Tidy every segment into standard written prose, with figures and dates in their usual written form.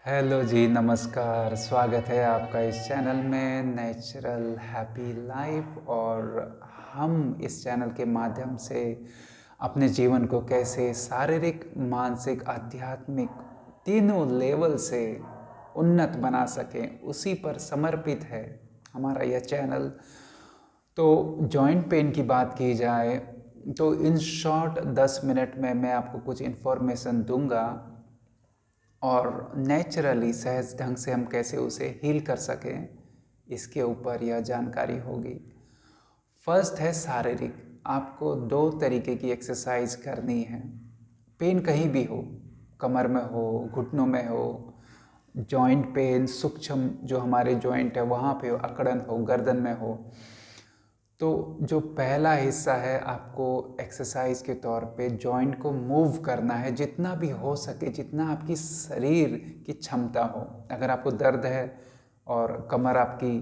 Hello जी, नमस्कार। स्वागत है आपका इस चैनल में नेचुरल हैप्पी लाइफ। और हम इस चैनल के माध्यम से अपने जीवन को कैसे शारीरिक, मानसिक, आध्यात्मिक तीनों लेवल से उन्नत बना सकें, उसी पर समर्पित है हमारा यह चैनल। तो जॉइंट पेन की बात की जाए तो इन शॉर्ट 10 मिनट में मैं आपको कुछ इन्फॉर्मेशन दूंगा और नेचुरली सहज ढंग से हम कैसे उसे हील कर सकें, इसके ऊपर यह जानकारी होगी। फर्स्ट है शारीरिक। आपको दो तरीके की एक्सरसाइज करनी है। पेन कहीं भी हो, कमर में हो, घुटनों में हो, जॉइंट पेन सूक्ष्म जो हमारे जॉइंट है वहाँ पे हो, अकड़न हो, गर्दन में हो, तो जो पहला हिस्सा है आपको एक्सरसाइज के तौर पे जॉइंट को मूव करना है जितना भी हो सके, जितना आपकी शरीर की क्षमता हो। अगर आपको दर्द है और कमर आपकी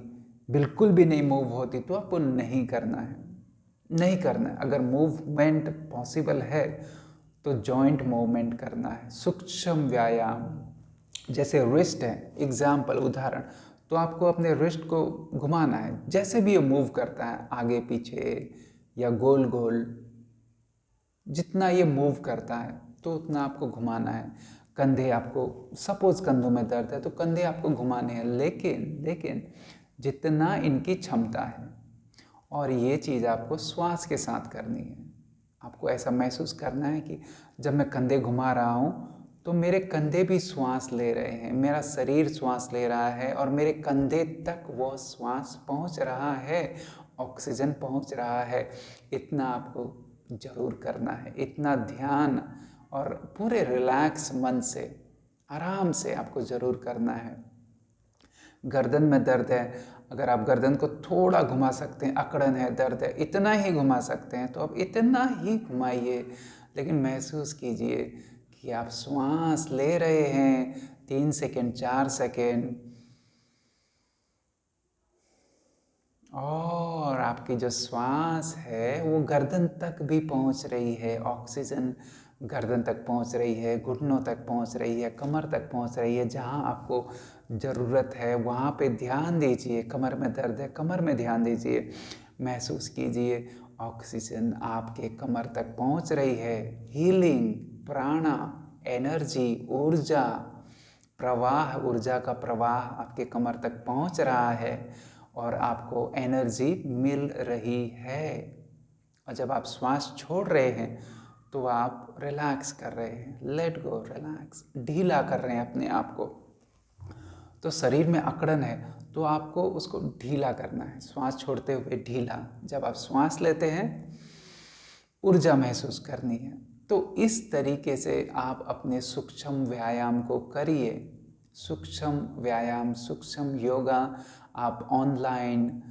बिल्कुल भी नहीं मूव होती तो आपको नहीं करना है, नहीं करना है। अगर मूवमेंट पॉसिबल है तो जॉइंट मूवमेंट करना है, सूक्ष्म व्यायाम। जैसे रिस्ट है, एग्जाम्पल, उदाहरण, तो आपको अपने रिस्ट को घुमाना है जैसे भी ये मूव करता है, आगे पीछे या गोल गोल, जितना ये मूव करता है तो उतना आपको घुमाना है। कंधे, आपको सपोज कंधों में दर्द है तो कंधे आपको घुमाने हैं, लेकिन लेकिन जितना इनकी क्षमता है। और ये चीज़ आपको श्वास के साथ करनी है। आपको ऐसा महसूस करना है कि जब मैं कंधे घुमा रहा हूँ तो मेरे कंधे भी श्वास ले रहे हैं, मेरा शरीर श्वास ले रहा है और मेरे कंधे तक वो श्वास पहुँच रहा है, ऑक्सीजन पहुँच रहा है। इतना आपको ज़रूर करना है, इतना ध्यान और पूरे रिलैक्स मन से, आराम से आपको ज़रूर करना है। गर्दन में दर्द है, अगर आप गर्दन को थोड़ा घुमा सकते हैं, अकड़न है, दर्द है, इतना ही घुमा सकते हैं तो आप इतना ही घुमाइए, लेकिन महसूस कीजिए कि आप श्वास ले रहे हैं 3 सेकेंड, 4 सेकेंड, और आपकी जो श्वास है वो गर्दन तक भी पहुंच रही है, ऑक्सीजन गर्दन तक पहुंच रही है, घुटनों तक पहुंच रही है, कमर तक पहुंच रही है। जहां आपको ज़रूरत है वहां पे ध्यान दीजिए। कमर में दर्द है, कमर में ध्यान दीजिए, महसूस कीजिए ऑक्सीजन आपके कमर तक पहुंच रही है। हीलिंग, प्राणा, एनर्जी, ऊर्जा, प्रवाह, ऊर्जा का प्रवाह आपके कमर तक पहुंच रहा है और आपको एनर्जी मिल रही है। और जब आप श्वास छोड़ रहे हैं तो आप रिलैक्स कर रहे हैं, लेट गो, रिलैक्स, ढीला कर रहे हैं अपने आप को। तो शरीर में अकड़न है तो आपको उसको ढीला करना है, श्वास छोड़ते हुए ढीला। जब आप श्वास लेते हैं ऊर्जा महसूस करनी है। तो इस तरीके से आप अपने सूक्ष्म व्यायाम को करिए। सूक्ष्म व्यायाम, सूक्ष्म योगा आप ऑनलाइन,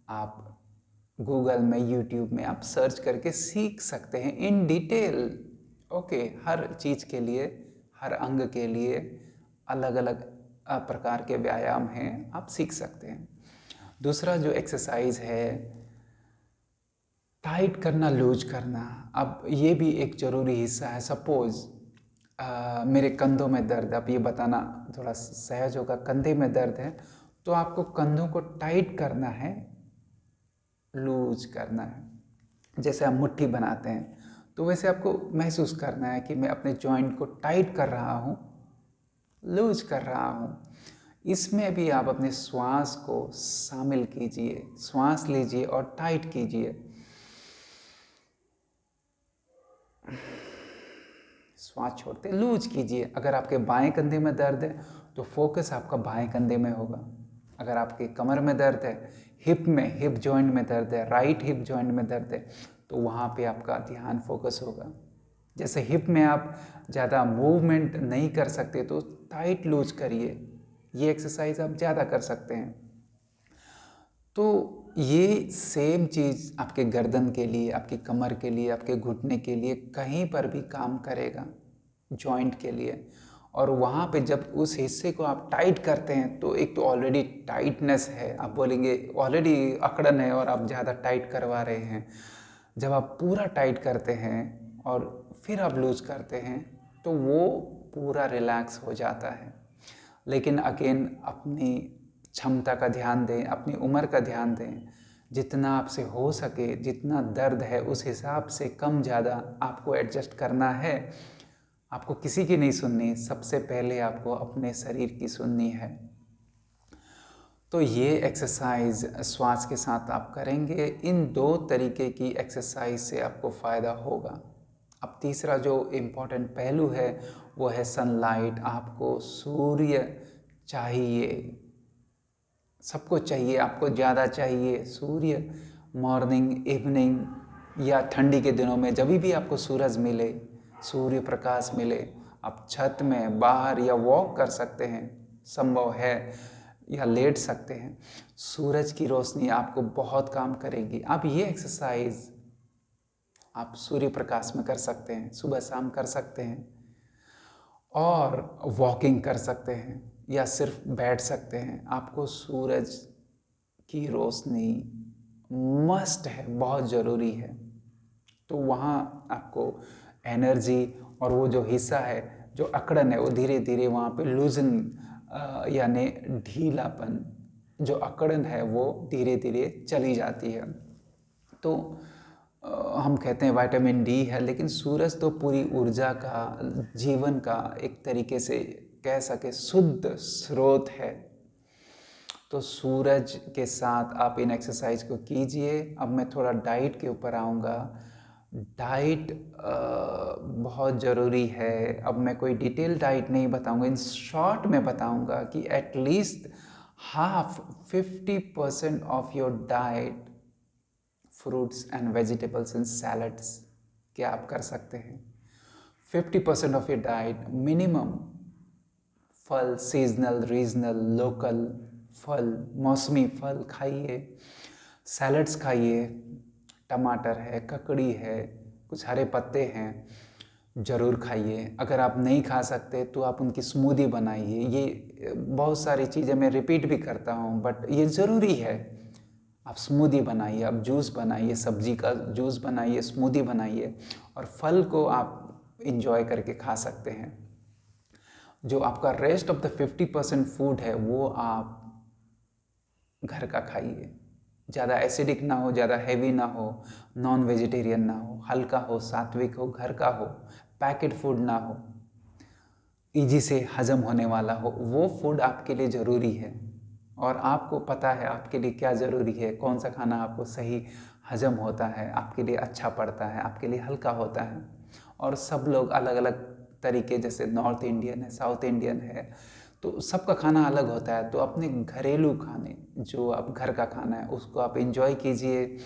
आप गूगल में, यूट्यूब में आप सर्च करके सीख सकते हैं इन डिटेल। ओके, हर चीज़ के लिए, हर अंग के लिए अलग अलग प्रकार के व्यायाम हैं, आप सीख सकते हैं। दूसरा जो एक्सरसाइज है, टाइट करना, लूज करना। अब ये भी एक ज़रूरी हिस्सा है। सपोज़ मेरे कंधों में दर्द, अब ये बताना थोड़ा सहज होगा, कंधे में दर्द है तो आपको कंधों को टाइट करना है, लूज करना है। जैसे हम मुट्ठी बनाते हैं तो वैसे आपको महसूस करना है कि मैं अपने जॉइंट को टाइट कर रहा हूँ, लूज कर रहा हूँ। इसमें भी आप अपने श्वास को शामिल कीजिए, श्वास लीजिए और टाइट कीजिए। श्वास छोड़ते लूज कीजिए। अगर आपके बाएं कंधे में दर्द है तो फोकस आपका बाएं कंधे में होगा। अगर आपके कमर में दर्द है, हिप में, हिप जॉइंट में दर्द है, राइट हिप जॉइंट में दर्द है, तो वहाँ पे आपका ध्यान फोकस होगा। जैसे हिप में आप ज़्यादा मूवमेंट नहीं कर सकते तो टाइट लूज करिए। ये एक्सरसाइज आप ज़्यादा कर सकते हैं। तो ये सेम चीज़ आपके गर्दन के लिए, आपकी कमर के लिए, आपके घुटने के लिए, कहीं पर भी काम करेगा, जॉइंट के लिए। और वहाँ पे जब उस हिस्से को आप टाइट करते हैं तो एक तो ऑलरेडी टाइटनेस है, आप बोलेंगे ऑलरेडी अकड़न है और आप ज़्यादा टाइट करवा रहे हैं। जब आप पूरा टाइट करते हैं और फिर आप लूज करते हैं तो वो पूरा रिलैक्स हो जाता है। लेकिन अगेन अपनी क्षमता का ध्यान दें, अपनी उम्र का ध्यान दें, जितना आपसे हो सके, जितना दर्द है उस हिसाब से कम ज़्यादा आपको एडजस्ट करना है। आपको किसी की नहीं सुननी, सबसे पहले आपको अपने शरीर की सुननी है। तो ये एक्सरसाइज श्वास के साथ आप करेंगे। इन 2 तरीके की एक्सरसाइज से आपको फ़ायदा होगा। अब तीसरा जो इम्पोर्टेंट पहलू है वो है सनलाइट। आपको सूर्य चाहिए, सबको चाहिए, आपको ज़्यादा चाहिए सूर्य। मॉर्निंग, इवनिंग या ठंडी के दिनों में जब भी आपको सूरज मिले, सूर्य प्रकाश मिले, आप छत में, बाहर या वॉक कर सकते हैं, संभव है, या लेट सकते हैं। सूरज की रोशनी आपको बहुत काम करेगी। आप ये एक्सरसाइज आप सूर्य प्रकाश में कर सकते हैं, सुबह शाम कर सकते हैं, और वॉकिंग कर सकते हैं या सिर्फ बैठ सकते हैं। आपको सूरज की रोशनी मस्ट है, बहुत ज़रूरी है। तो वहाँ आपको एनर्जी और वो जो हिस्सा है, जो अकड़न है, वो धीरे धीरे वहाँ पे लूजन यानी ढीलापन, जो अकड़न है वो धीरे धीरे चली जाती है। तो हम कहते हैं विटामिन डी है, लेकिन सूरज तो पूरी ऊर्जा का, जीवन का एक तरीके से कह सके शुद्ध स्रोत है। तो सूरज के साथ आप इन एक्सरसाइज को कीजिए। अब मैं थोड़ा डाइट के ऊपर आऊँगा। डाइट बहुत ज़रूरी है। अब मैं कोई डिटेल डाइट नहीं बताऊँगा, इन शॉर्ट में बताऊँगा कि at least half 50% of your diet fruits and vegetables and salads क्या आप कर सकते हैं। 50% ऑफ योर डाइट मिनिमम फल, सीजनल, रीजनल, लोकल फल, मौसमी फल खाइए, सैलड्स खाइए, टमाटर है, ककड़ी है, कुछ हरे पत्ते हैं, ज़रूर खाइए। अगर आप नहीं खा सकते तो आप उनकी स्मूदी बनाइए। ये बहुत सारी चीज़ें मैं रिपीट भी करता हूँ, बट ये ज़रूरी है। आप स्मूदी बनाइए, आप जूस बनाइए, सब्जी का जूस बनाइए, स्मूदी बनाइए, और फल को आप इंजॉय करके खा सकते हैं। जो आपका रेस्ट ऑफ द 50% फूड है वो आप घर का खाइए। ज़्यादा एसिडिक ना हो, ज़्यादा हैवी ना हो, नॉन वेजिटेरियन ना हो, हल्का हो, सात्विक हो, घर का हो, पैकेट फूड ना हो, इजी से हजम होने वाला हो। वो फूड आपके लिए ज़रूरी है, और आपको पता है आपके लिए क्या ज़रूरी है, कौन सा खाना आपको सही हजम होता है, आपके लिए अच्छा पड़ता है, आपके लिए हल्का होता है। और सब लोग अलग अलग तरीके, जैसे नॉर्थ इंडियन है, साउथ इंडियन है, तो सबका खाना अलग होता है। तो अपने घरेलू खाने, जो आप घर का खाना है, उसको आप इंजॉय कीजिए,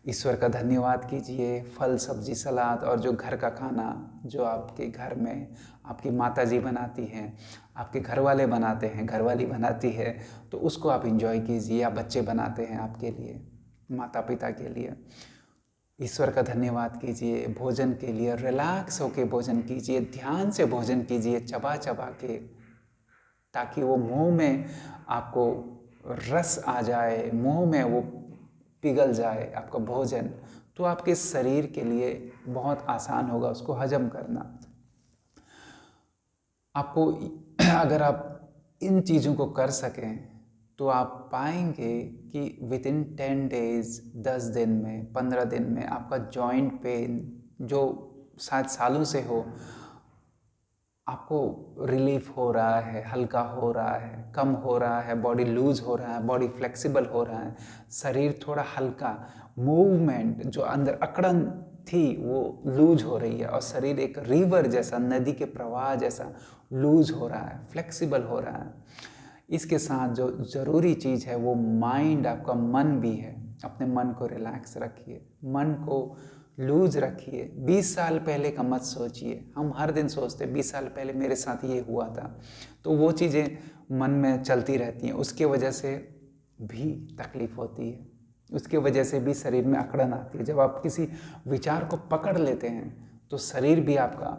ईश्वर का धन्यवाद कीजिए। फल, सब्जी, सलाद, और जो घर का खाना जो आपके घर में आपकी माताजी बनाती हैं, आपके घर वाले बनाते हैं, घरवाली बनाती है, तो उसको आप इंजॉय कीजिए, या बच्चे बनाते हैं आपके लिए, माता पिता के लिए। ईश्वर का धन्यवाद कीजिए, भोजन के लिए रिलैक्स होके भोजन कीजिए, ध्यान से भोजन कीजिए, चबा चबा के, ताकि वो मुंह में आपको रस आ जाए, मुंह में वो पिघल जाए आपका भोजन, तो आपके शरीर के लिए बहुत आसान होगा उसको हजम करना। आपको अगर आप इन चीज़ों को कर सकें तो आप पाएंगे कि विद इन 10 डेज, 10 दिन में, 15 दिन में आपका जॉइंट पेन जो शायद सालों से हो, आपको रिलीफ हो रहा है, हल्का हो रहा है, कम हो रहा है, बॉडी लूज हो रहा है, बॉडी फ्लेक्सिबल हो रहा है, शरीर थोड़ा हल्का, मूवमेंट जो अंदर अकड़न थी वो लूज हो रही है, और शरीर एक रिवर जैसा, नदी के प्रवाह जैसा लूज हो रहा है, फ्लेक्सिबल हो रहा है। इसके साथ जो ज़रूरी चीज़ है वो माइंड, आपका मन भी है। अपने मन को रिलैक्स रखिए, मन को लूज रखिए। 20 साल पहले का मत सोचिए। हम हर दिन सोचते 20 साल पहले मेरे साथ ये हुआ था, तो वो चीज़ें मन में चलती रहती हैं, उसके वजह से भी तकलीफ़ होती है, उसके वजह से भी शरीर में अकड़न आती है। जब आप किसी विचार को पकड़ लेते हैं तो शरीर भी आपका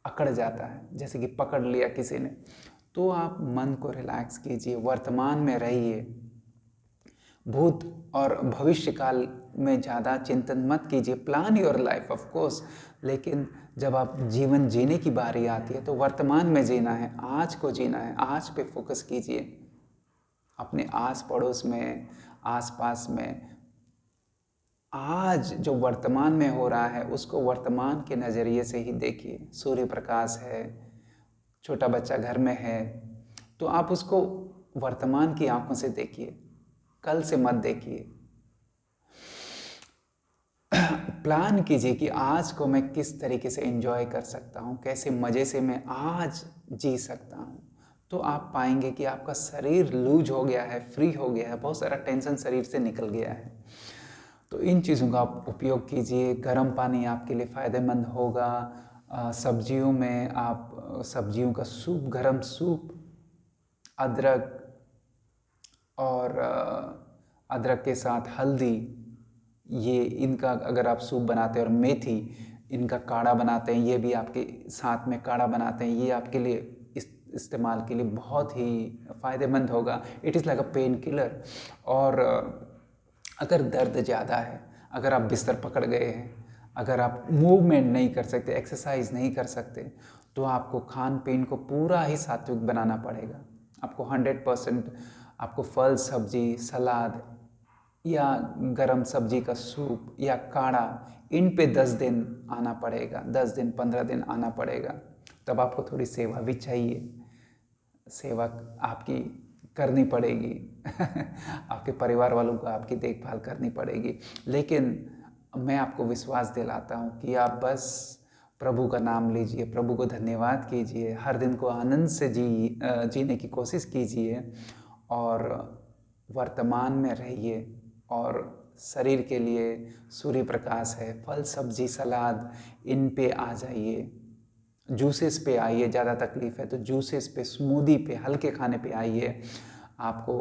अकड़ जाता है, जैसे कि पकड़ लिया किसी ने। तो आप मन को रिलैक्स कीजिए, वर्तमान में रहिए, भूत और भविष्य काल में ज़्यादा चिंतन मत कीजिए। Plan your life of course, लेकिन जब आप जीवन जीने की बारी आती है तो वर्तमान में जीना है, आज को जीना है, आज पे फोकस कीजिए। अपने आस पड़ोस में, आस पास में आज जो वर्तमान में हो रहा है उसको वर्तमान के नज़रिए से ही देखिए। सूर्य प्रकाश है, छोटा बच्चा घर में है, तो आप उसको वर्तमान की आंखों से देखिए, कल से मत देखिए। प्लान कीजिए कि आज को मैं किस तरीके से एंजॉय कर सकता हूँ, कैसे मज़े से मैं आज जी सकता हूँ। तो आप पाएंगे कि आपका शरीर लूज हो गया है, फ्री हो गया है, बहुत सारा टेंशन शरीर से निकल गया है। तो इन चीज़ों का आप उपयोग कीजिए। गर्म पानी आपके लिए फ़ायदेमंद होगा। सब्जियों में आप सब्जियों का सूप, गरम सूप, अदरक और अदरक के साथ हल्दी, ये इनका अगर आप सूप बनाते हैं, और मेथी, इनका काढ़ा बनाते हैं, ये भी आपके साथ में काढ़ा बनाते हैं, ये आपके लिए इस्तेमाल के लिए बहुत ही फ़ायदेमंद होगा। It is like a pain killer. और अगर दर्द ज़्यादा है, अगर आप बिस्तर पकड़ गए हैं, अगर आप मूवमेंट नहीं कर सकते, एक्सरसाइज नहीं कर सकते, तो आपको खान पीन को पूरा ही सात्विक बनाना पड़ेगा। आपको 100% आपको फल, सब्जी, सलाद या गरम सब्जी का सूप या काढ़ा, इन पे 10 दिन आना पड़ेगा, 10 दिन 15 दिन आना पड़ेगा। तब आपको थोड़ी सेवा भी चाहिए, सेवा आपकी करनी पड़ेगी आपके परिवार वालों को आपकी देखभाल करनी पड़ेगी। लेकिन मैं आपको विश्वास दिलाता हूँ कि आप बस प्रभु का नाम लीजिए, प्रभु को धन्यवाद कीजिए, हर दिन को आनंद से जीने की कोशिश कीजिए और वर्तमान में रहिए। और शरीर के लिए सूर्य प्रकाश है, फल, सब्जी, सलाद, इन पे आ जाइए। जूसेस पे आइए, ज़्यादा तकलीफ़ है तो जूसेस पे, स्मूदी पे, हल्के खाने पे आइए। आपको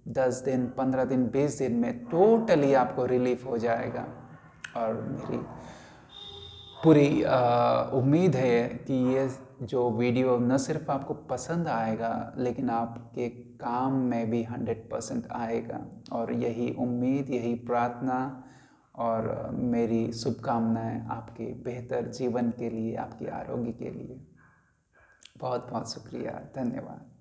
10 दिन, 15 दिन, 20 दिन में टोटली आपको रिलीफ हो जाएगा। और मेरी पूरी उम्मीद है कि ये जो वीडियो न सिर्फ आपको पसंद आएगा, लेकिन आपके काम में भी 100% आएगा। और यही उम्मीद, यही प्रार्थना और मेरी शुभकामनाएं आपके बेहतर जीवन के लिए, आपके आरोग्य के लिए। बहुत बहुत शुक्रिया, धन्यवाद।